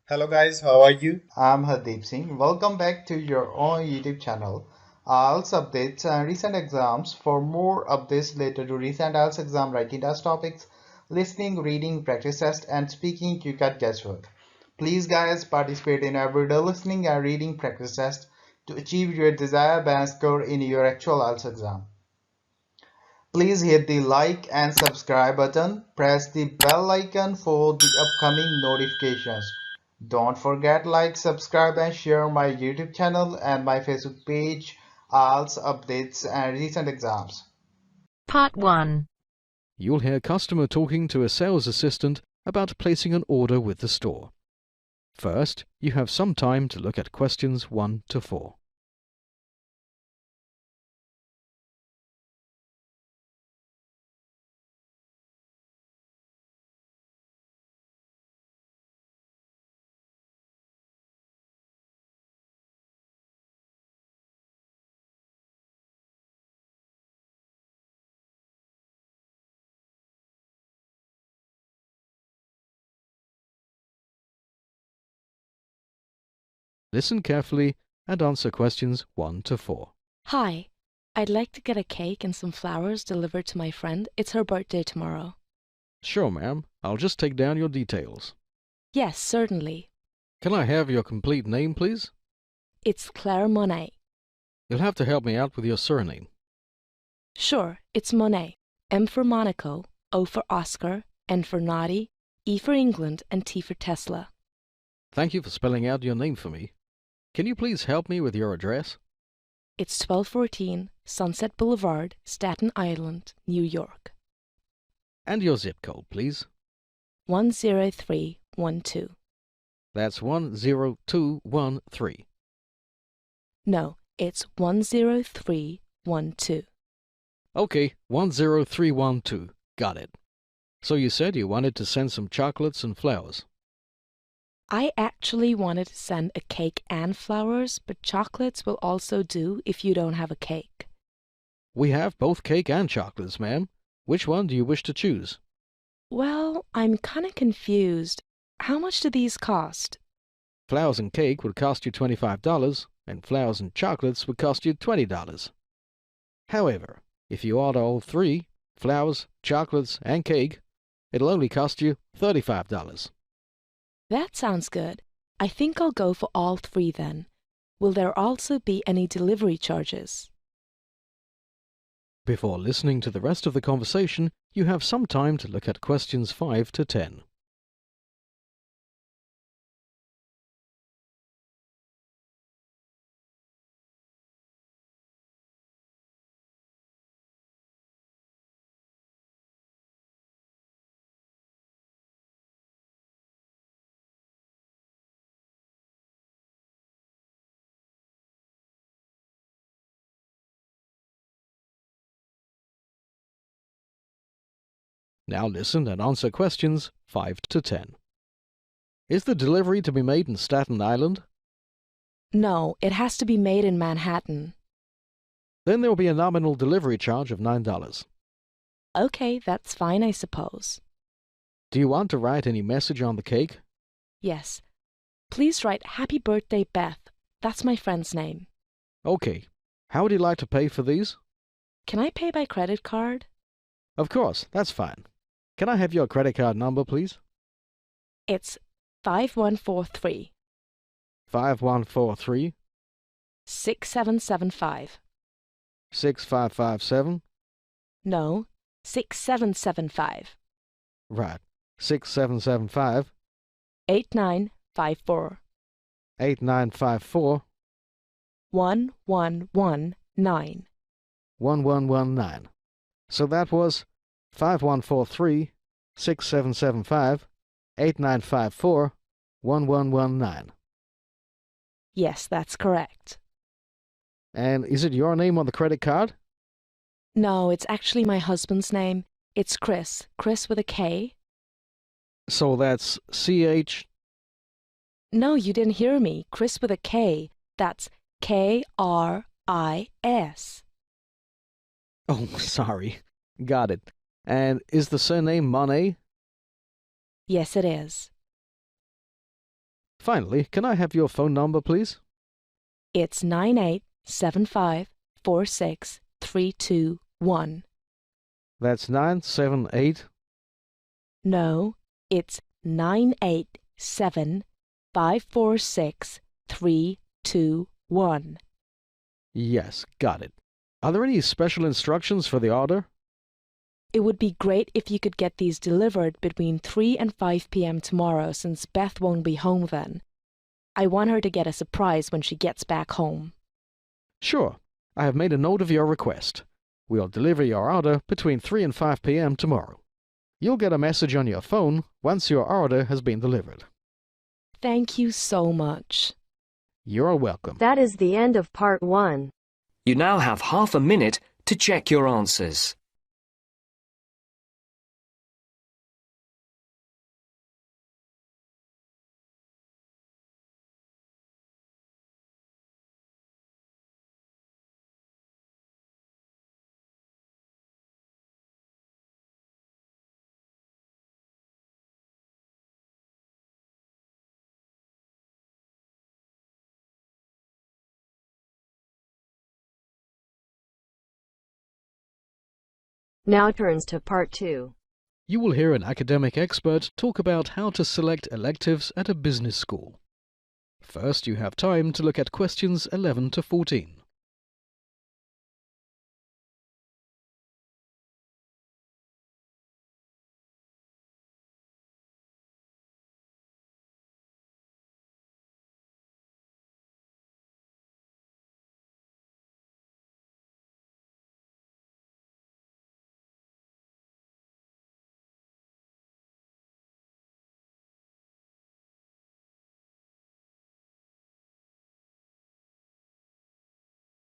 Hello guys, how are you? I'm Hardeep Singh. Welcome back to your own YouTube channel. IELTS updates and recent exams. For more updates related to recent IELTS exam writing test topics, listening, reading, practice test, and speaking, you got guesswork. Please, guys, participate in everyday listening and reading practice test to achieve your desired band score in your actual IELTS exam. Please hit the like and subscribe button. Press the bell icon for the upcoming notifications. Don't forget like, subscribe and share my YouTube channel and my Facebook page, IELTS updates and recent exams. Part 1. You'll hear customer talking to a sales assistant about placing an order with the store. First, you have some time to look at questions 1 to 4. Listen carefully and answer questions 1 to 4. Hi, I'd like to get a cake and some flowers delivered to my friend. It's her birthday tomorrow. Sure, ma'am. I'll just take down your details. Yes, certainly. Can I have your complete name, please? It's Claire Monet. You'll have to help me out with your surname. Sure, it's Monet. M for Monaco, O for Oscar, N for Naughty, E for England, and T for Tesla. Thank you for spelling out your name for me. Can you please help me with your address? It's 1214 Sunset Boulevard, Staten Island, New York. And your zip code, please. 10312. That's 10213. No, it's 10312. Okay, 10312. Got it. So you said you wanted to send some chocolates and flowers. I actually wanted to send a cake and flowers, but chocolates will also do if you don't have a cake. We have both cake and chocolates, ma'am. Which one do you wish to choose? Well, I'm kind of confused. How much do these cost? Flowers and cake would cost you $25, and flowers and chocolates would cost you $20. However, if you order all three, flowers, chocolates, and cake, it'll only cost you $35. That sounds good. I think I'll go for all three then. Will there also be any delivery charges? Before listening to the rest of the conversation, you have some time to look at questions 5 to 10. Now listen and answer questions 5 to 10. Is the delivery to be made in Staten Island? No, it has to be made in Manhattan. Then there will be a nominal delivery charge of $9. Okay, that's fine, I suppose. Do you want to write any message on the cake? Yes. Please write Happy Birthday, Beth. That's my friend's name. Okay. How would you like to pay for these? Can I pay by credit card? Of course, that's fine. Can I have your credit card number, please? It's 5143 5143 6775. 6557. No, 6775. Right. 6775 8954 8954 1119. 1119. So that was 5143 6775 8954 1119. Yes, that's correct. And is it your name on the credit card? No, it's actually my husband's name. It's Chris. Chris with a K. So that's CH. No, you didn't hear me. Chris with a K. That's KRIS. Oh, sorry. Got it. And is the surname Monet? Yes, it is. Finally, can I have your phone number, please? It's 9875463221. That's 978. No, it's 9875463221. Yes, got it. Are there any special instructions for the order? It would be great if you could get these delivered between 3 and 5 p.m. tomorrow, since Beth won't be home then. I want her to get a surprise when she gets back home. Sure. I have made a note of your request. We'll deliver your order between 3 and 5 p.m. tomorrow. You'll get a message on your phone once your order has been delivered. Thank you so much. You're welcome. That is the end of part 1. You now have half a minute to check your answers. Now turns to part 2. You will hear an academic expert talk about how to select electives at a business school. First, you have time to look at questions 11 to 14.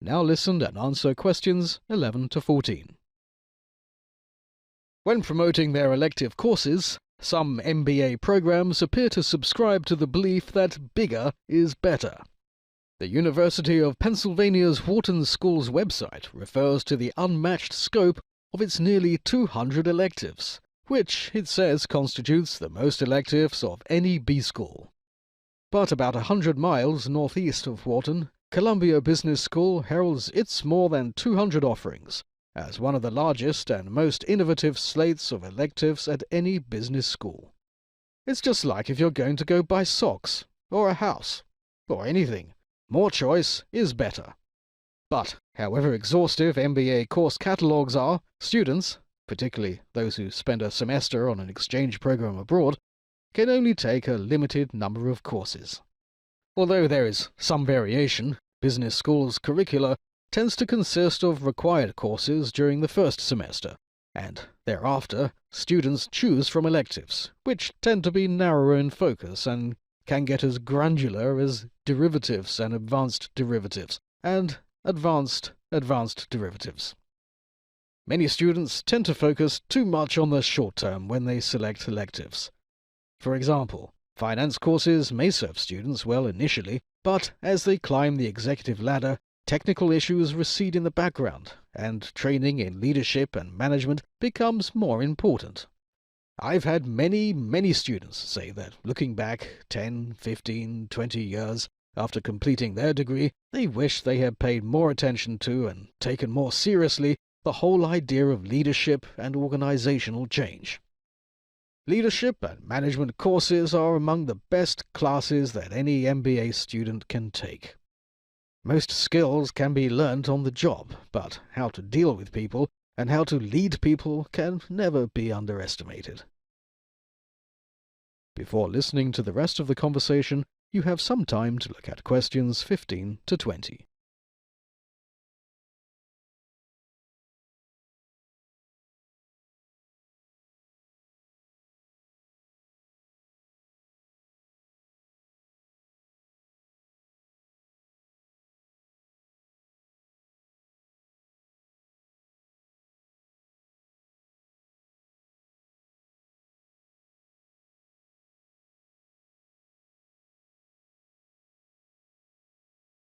Now listen and answer questions 11 to 14. When promoting their elective courses, some MBA programs appear to subscribe to the belief that bigger is better. The University of Pennsylvania's Wharton School's website refers to the unmatched scope of its nearly 200 electives, which it says constitutes the most electives of any B school. But about 100 miles northeast of Wharton, Columbia Business School heralds its more than 200 offerings as one of the largest and most innovative slates of electives at any business school. It's just like if you're going to go buy socks, or a house, or anything. More choice is better. But, however exhaustive MBA course catalogues are, students, particularly those who spend a semester on an exchange program abroad, can only take a limited number of courses. Although there is some variation, business school's curricula tends to consist of required courses during the first semester, and thereafter students choose from electives, which tend to be narrower in focus and can get as granular as derivatives and advanced derivatives, and advanced derivatives. Many students tend to focus too much on the short term when they select electives. For example, finance courses may serve students well initially, but as they climb the executive ladder, technical issues recede in the background, and training in leadership and management becomes more important. I've had many students say that looking back 10, 15, 20 years after completing their degree, they wish they had paid more attention to and taken more seriously the whole idea of leadership and organizational change. Leadership and management courses are among the best classes that any MBA student can take. Most skills can be learnt on the job, but how to deal with people and how to lead people can never be underestimated. Before listening to the rest of the conversation, you have some time to look at questions 15 to 20.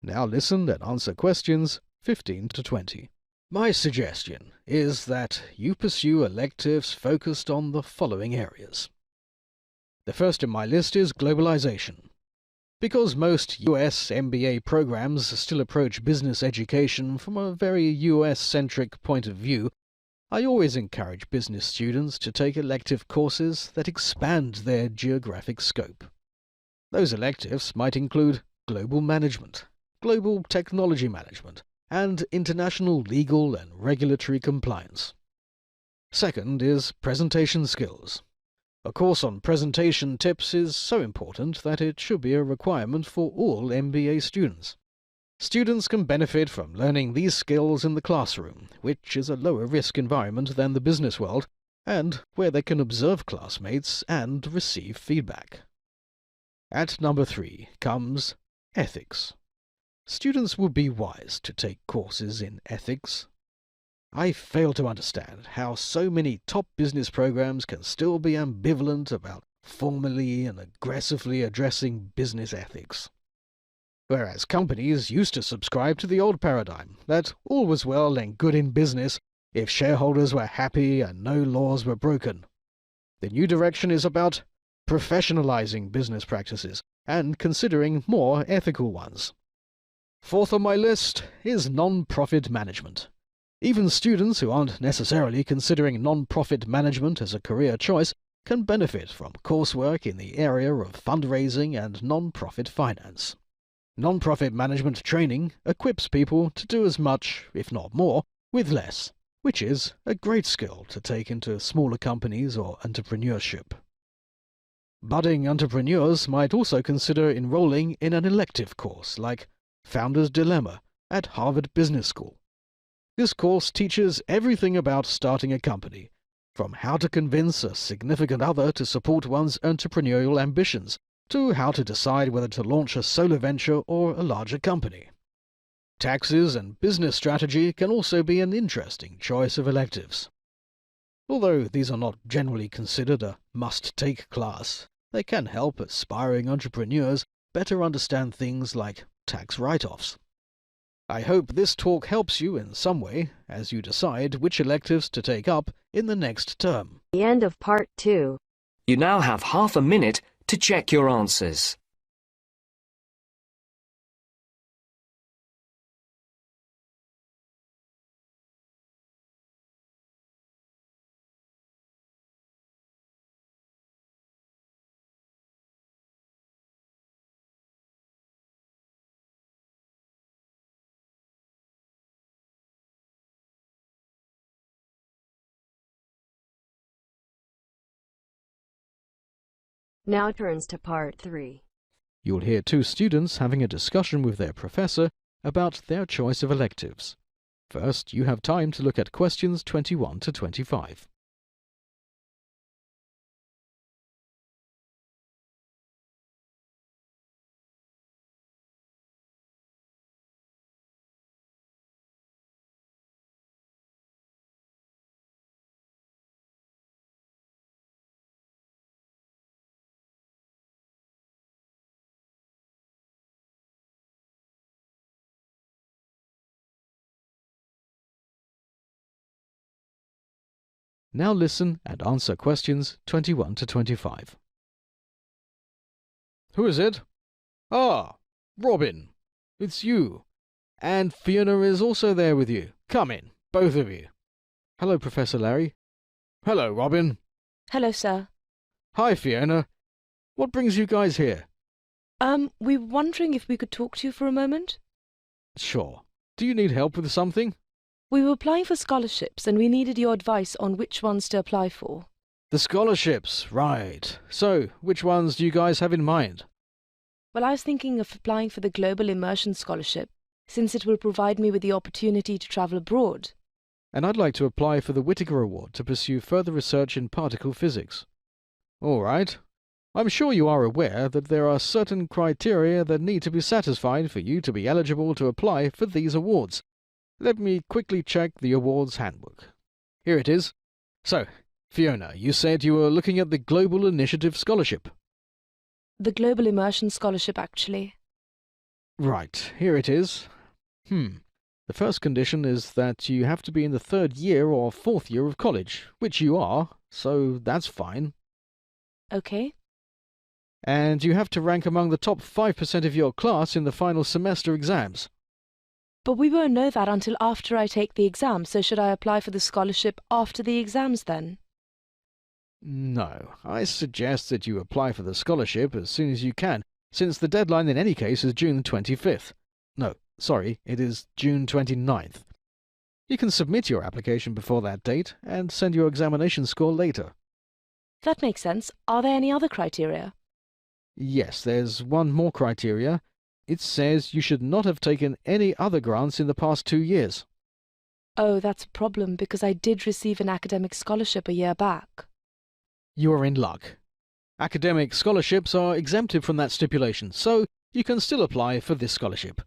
Now listen and answer questions 15 to 20. My suggestion is that you pursue electives focused on the following areas. The first in my list is globalization. Because most US MBA programs still approach business education from a very US-centric point of view, I always encourage business students to take elective courses that expand their geographic scope. Those electives might include global management, global technology management, and international legal and regulatory compliance. Second is presentation skills. A course on presentation tips is so important that it should be a requirement for all MBA students. Students can benefit from learning these skills in the classroom, which is a lower-risk environment than the business world, and where they can observe classmates and receive feedback. At number 3 comes ethics. Students would be wise to take courses in ethics. I fail to understand how so many top business programs can still be ambivalent about formally and aggressively addressing business ethics. Whereas companies used to subscribe to the old paradigm that all was well and good in business if shareholders were happy and no laws were broken. The new direction is about professionalizing business practices and considering more ethical ones. Fourth on my list is non-profit management. Even students who aren't necessarily considering non-profit management as a career choice can benefit from coursework in the area of fundraising and non-profit finance. Non-profit management training equips people to do as much, if not more, with less, which is a great skill to take into smaller companies or entrepreneurship. Budding entrepreneurs might also consider enrolling in an elective course like Founder's Dilemma at Harvard Business School. This course teaches everything about starting a company, from how to convince a significant other to support one's entrepreneurial ambitions, to how to decide whether to launch a solo venture or a larger company. Taxes and business strategy can also be an interesting choice of electives. Although these are not generally considered a must-take class, they can help aspiring entrepreneurs better understand things like tax write-offs. I hope this talk helps you in some way as you decide which electives to take up in the next term. The end of part 2. You now have half a minute to check your answers. Now turns to part 3. You'll hear two students having a discussion with their professor about their choice of electives. First, you have time to look at questions 21 to 25. Now listen and answer questions 21 to 25. Who is it? Ah, Robin. It's you. And Fiona is also there with you. Come in, both of you. Hello, Professor Larry. Hello, Robin. Hello, sir. Hi, Fiona. What brings you guys here? We were wondering if we could talk to you for a moment. Sure. Do you need help with something? We were applying for scholarships and we needed your advice on which ones to apply for. The scholarships, right. So, which ones do you guys have in mind? Well, I was thinking of applying for the Global Immersion Scholarship, since it will provide me with the opportunity to travel abroad. And I'd like to apply for the Whittaker Award to pursue further research in particle physics. All right. I'm sure you are aware that there are certain criteria that need to be satisfied for you to be eligible to apply for these awards. Let me quickly check the awards handbook. Here it is. So, Fiona, you said you were looking at the Global Initiative Scholarship. The Global Immersion Scholarship, actually. Right, here it is. The first condition is that you have to be in the 3rd year or 4th year of college, which you are, so that's fine. Okay. and you have to rank among the top 5% of your class in the final semester exams. But we won't know that until after I take the exam, so should I apply for the scholarship after the exams then? No, I suggest that you apply for the scholarship as soon as you can, since the deadline in any case is June 25th. No, sorry, it is June 29th. You can submit your application before that date and send your examination score later. That makes sense. Are there any other criteria? Yes, there's one more criteria. It says you should not have taken any other grants in the past 2 years. Oh, that's a problem because I did receive an academic scholarship a year back. You are in luck. Academic scholarships are exempted from that stipulation, so you can still apply for this scholarship.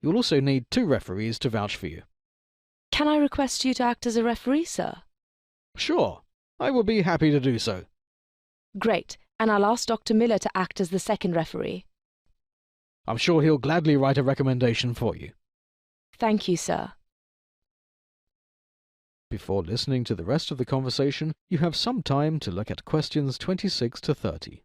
You'll also need 2 referees to vouch for you. Can I request you to act as a referee, sir? Sure, I will be happy to do so. Great, and I'll ask Dr. Miller to act as the second referee. I'm sure he'll gladly write a recommendation for you. Thank you, sir. Before listening to the rest of the conversation, you have some time to look at questions 26 to 30.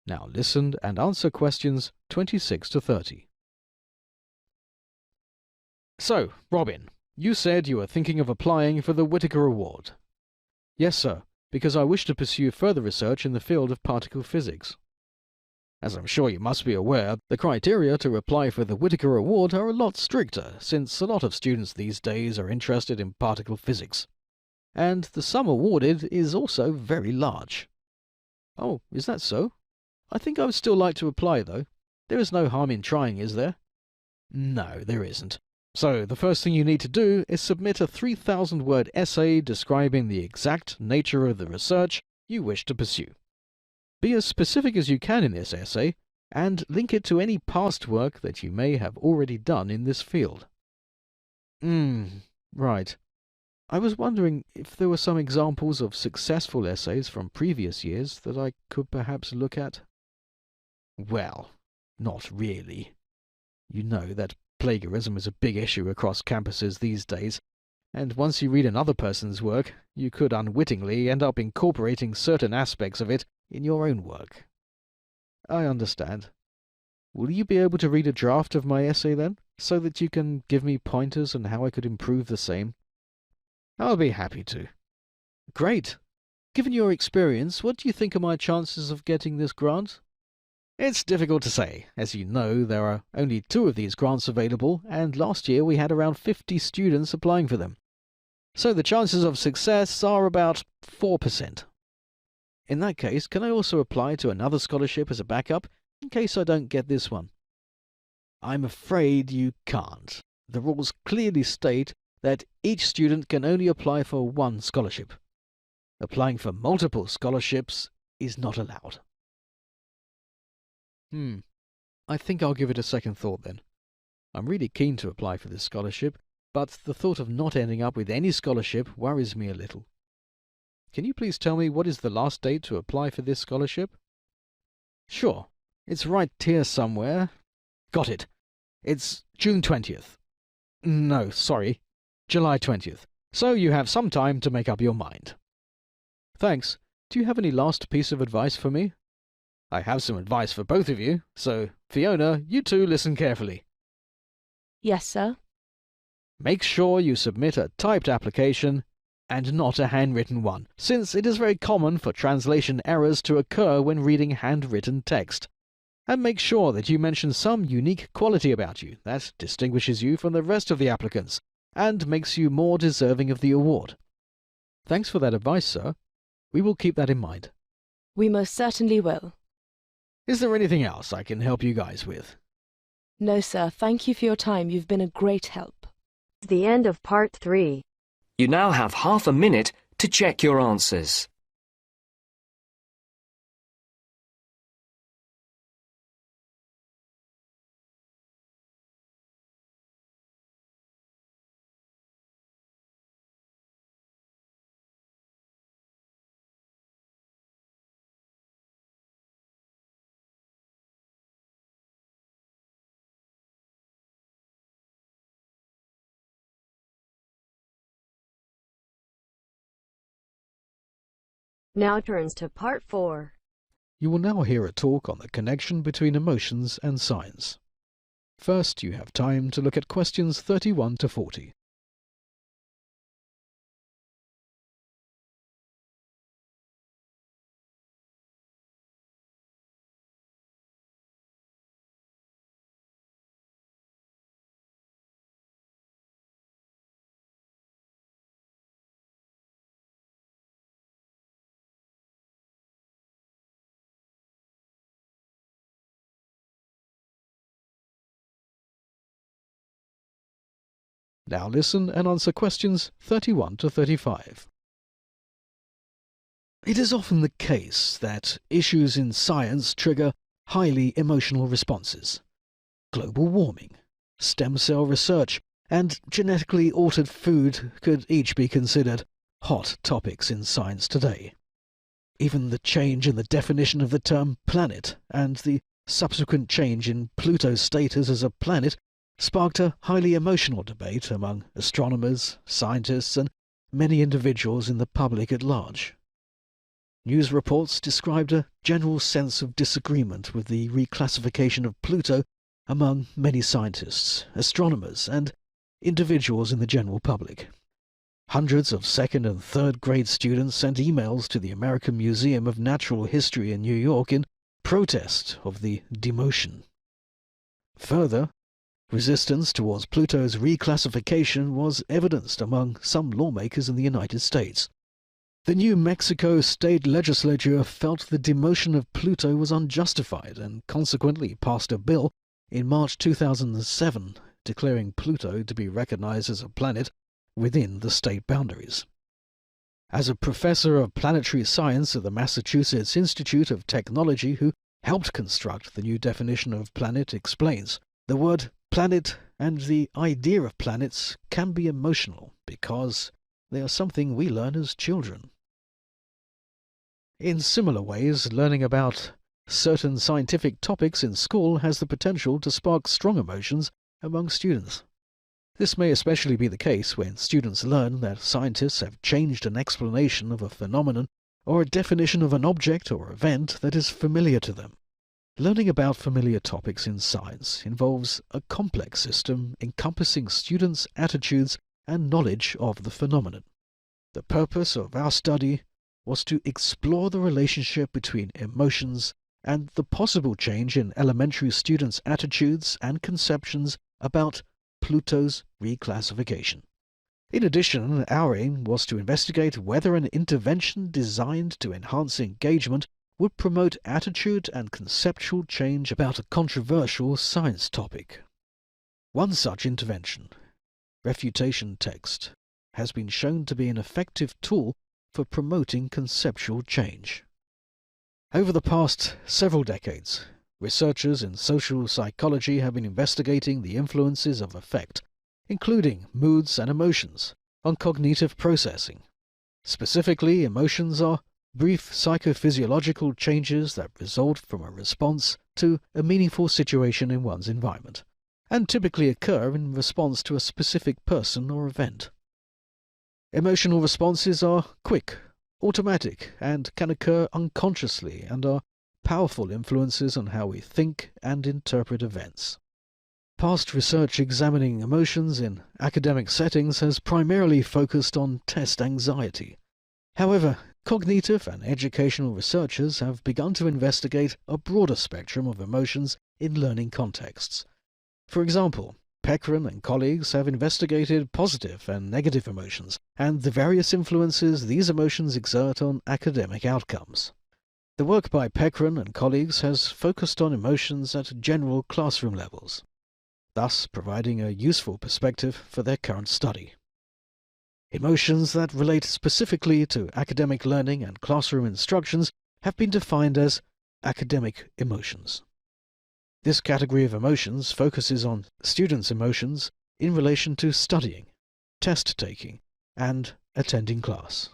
Now listen and answer questions 26 to 30. So, Robin, you said you were thinking of applying for the Whittaker Award. Yes, sir, because I wish to pursue further research in the field of particle physics. As I'm sure you must be aware, the criteria to apply for the Whittaker Award are a lot stricter, since a lot of students these days are interested in particle physics. And the sum awarded is also very large. Oh, is that so? I think I would still like to apply, though. There is no harm in trying, is there? No, there isn't. So, the first thing you need to do is submit a 3,000-word essay describing the exact nature of the research you wish to pursue. Be as specific as you can in this essay, and link it to any past work that you may have already done in this field. Right. I was wondering if there were some examples of successful essays from previous years that I could perhaps look at. Well, not really. You know that plagiarism is a big issue across campuses these days, and once you read another person's work, you could unwittingly end up incorporating certain aspects of it in your own work. I understand. Will you be able to read a draft of my essay then, so that you can give me pointers on how I could improve the same? I'll be happy to. Great! Given your experience, what do you think are my chances of getting this grant? It's difficult to say. As you know, there are only 2 of these grants available, and last year we had around 50 students applying for them. So the chances of success are about 4%. In that case, can I also apply to another scholarship as a backup, in case I don't get this one? I'm afraid you can't. The rules clearly state that each student can only apply for 1 scholarship. Applying for multiple scholarships is not allowed. I think I'll give it a second thought then. I'm really keen to apply for this scholarship, but the thought of not ending up with any scholarship worries me a little. Can you please tell me what is the last date to apply for this scholarship? Sure, it's right here somewhere. Got it. It's June 20th. No, sorry, July 20th. So you have some time to make up your mind. Thanks. Do you have any last piece of advice for me? I have some advice for both of you, so Fiona, you two listen carefully. Yes, sir. Make sure you submit a typed application and not a handwritten one, since it is very common for translation errors to occur when reading handwritten text. And make sure that you mention some unique quality about you that distinguishes you from the rest of the applicants and makes you more deserving of the award. Thanks for that advice, sir. We will keep that in mind. We most certainly will. Is there anything else I can help you guys with? No, sir. Thank you for your time. You've been a great help. The end of part 3. You now have half a minute to check your answers. Now turns to Part 4. You will now hear a talk on the connection between emotions and science. First, you have time to look at questions 31 to 40. Now listen and answer questions 31 to 35. It is often the case that issues in science trigger highly emotional responses. Global warming, stem cell research, and genetically altered food could each be considered hot topics in science today. Even the change in the definition of the term planet and the subsequent change in Pluto's status as a planet sparked a highly emotional debate among astronomers, scientists, and many individuals in the public at large. News reports described a general sense of disagreement with the reclassification of Pluto among many scientists, astronomers, and individuals in the general public. Hundreds of second and third grade students sent emails to the American Museum of Natural History in New York in protest of the demotion. Further, resistance towards Pluto's reclassification was evidenced among some lawmakers in the United States. The New Mexico state legislature felt the demotion of Pluto was unjustified and consequently passed a bill in March 2007 declaring Pluto to be recognized as a planet within the state boundaries. As a professor of planetary science at the Massachusetts Institute of Technology who helped construct the new definition of planet explains, the word planet and the idea of planets can be emotional because they are something we learn as children. In similar ways, learning about certain scientific topics in school has the potential to spark strong emotions among students. This may especially be the case when students learn that scientists have changed an explanation of a phenomenon or a definition of an object or event that is familiar to them. Learning about familiar topics in science involves a complex system encompassing students' attitudes and knowledge of the phenomenon. The purpose of our study was to explore the relationship between emotions and the possible change in elementary students' attitudes and conceptions about Pluto's reclassification. In addition, our aim was to investigate whether an intervention designed to enhance engagement would promote attitude and conceptual change about a controversial science topic. One such intervention, refutation text, has been shown to be an effective tool for promoting conceptual change. Over the past several decades, researchers in social psychology have been investigating the influences of affect, including moods and emotions, on cognitive processing. Specifically, emotions are brief psychophysiological changes that result from a response to a meaningful situation in one's environment, and typically occur in response to a specific person or event. Emotional responses are quick, automatic, and can occur unconsciously and are powerful influences on how we think and interpret events. Past research examining emotions in academic settings has primarily focused on test anxiety. However, cognitive and educational researchers have begun to investigate a broader spectrum of emotions in learning contexts. For example, Peckran and colleagues have investigated positive and negative emotions and the various influences these emotions exert on academic outcomes. The work by Peckran and colleagues has focused on emotions at general classroom levels, thus providing a useful perspective for their current study. Emotions that relate specifically to academic learning and classroom instructions have been defined as academic emotions. This category of emotions focuses on students' emotions in relation to studying, test-taking, and attending class.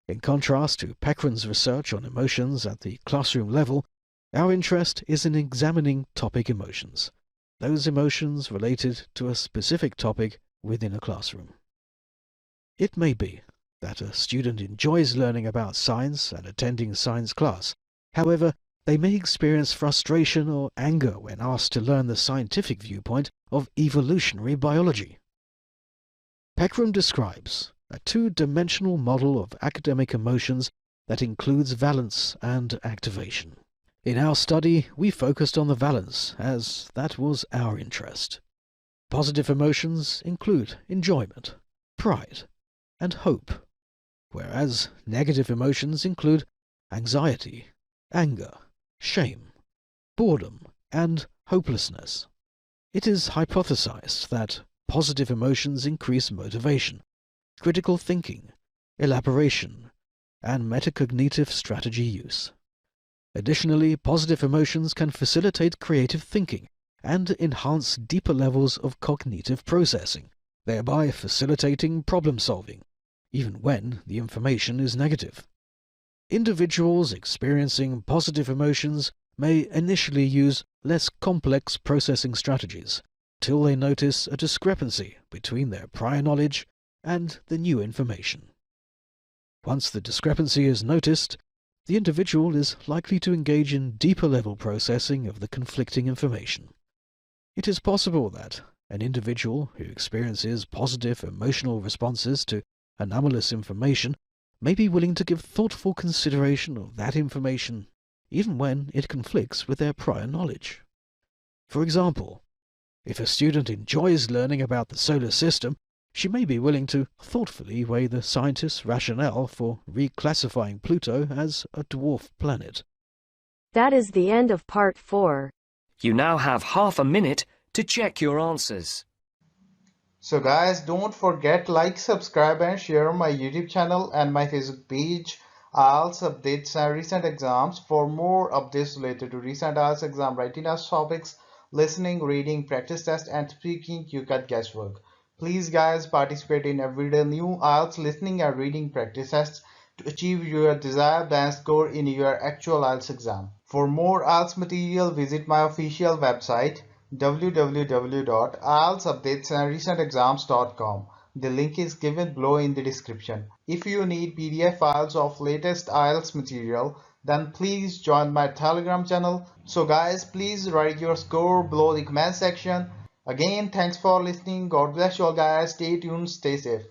In contrast to Peckran's research on emotions at the classroom level, our interest is in examining topic emotions, those emotions related to a specific topic within a classroom. It may be that a student enjoys learning about science and attending science class. However, they may experience frustration or anger when asked to learn the scientific viewpoint of evolutionary biology. Peckram describes a two-dimensional model of academic emotions that includes valence and activation. In our study, we focused on the valence, as that was our interest. Positive emotions include enjoyment, pride, and hope, whereas negative emotions include anxiety, anger, shame, boredom, and hopelessness. It is hypothesized that positive emotions increase motivation, critical thinking, elaboration, and metacognitive strategy use. Additionally, positive emotions can facilitate creative thinking and enhance deeper levels of cognitive processing, thereby facilitating problem-solving, even when the information is negative. Individuals experiencing positive emotions may initially use less complex processing strategies till they notice a discrepancy between their prior knowledge and the new information. Once the discrepancy is noticed, the individual is likely to engage in deeper level processing of the conflicting information. It is possible that an individual who experiences positive emotional responses to anomalous information may be willing to give thoughtful consideration of that information even when it conflicts with their prior knowledge. For example, if a student enjoys learning about the solar system, she may be willing to thoughtfully weigh the scientists' rationale for reclassifying Pluto as a dwarf planet. That is the end of part 4. You now have half a minute to check your answers. So guys, don't forget like, subscribe and share my YouTube channel and my Facebook page, IELTS updates and recent exams. For more updates related to recent IELTS exam writing test topics, listening, reading, practice test and speaking, you got guesswork. Please guys, participate in everyday new IELTS listening and reading practice tests to achieve your desired band score in your actual IELTS exam. For more IELTS material, visit my official website www.ieltsupdatesandrecentexams.com. The link is given below in the description. If you need PDF files of latest IELTS material, then please join my Telegram channel. So guys, please write your score below the comment section. Again, thanks for listening. God bless you all guys. Stay tuned, stay safe.